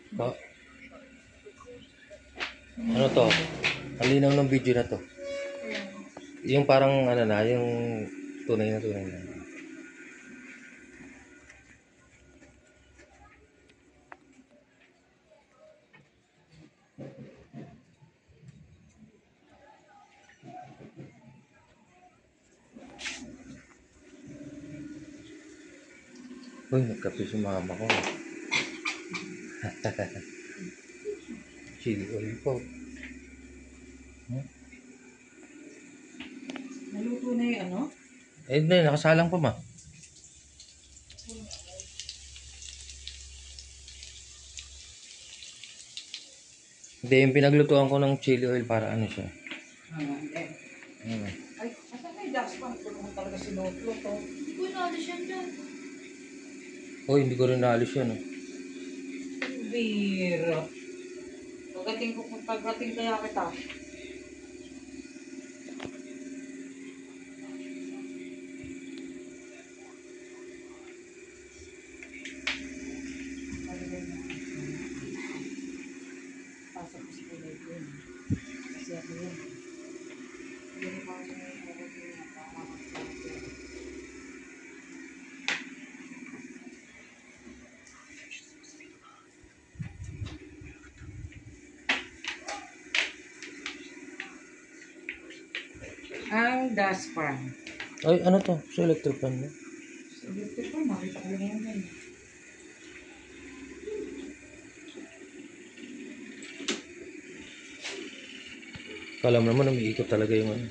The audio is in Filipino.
Ba, ano to? Ang linaw ng video na to. Yung parang ano na, yung tunay na tunay na. Uy, nagkape si mama ko. Chili oil po. Naluto na yung ano? Eh, hindi, nakasalang pa ma. Hindi, yung pinaglutuan ko ng chili oil para ano siya. Hindi. Hmm. Ay, asan may daspan? Ito naman talaga sinutlo to. Hindi ko inalis yan dyan. Uy, hindi ko rin naalis yun. Oh. Bira. Pagdating kaya kita. Pasok ko sa kulay ko yun. Kasi ako yun. Hindi ko ako ang daspan. Ay, ano to? Sa electric fan mo? Sabi ko, nakita ko lang yan. Kala mo naman, umiikot talaga yung ano.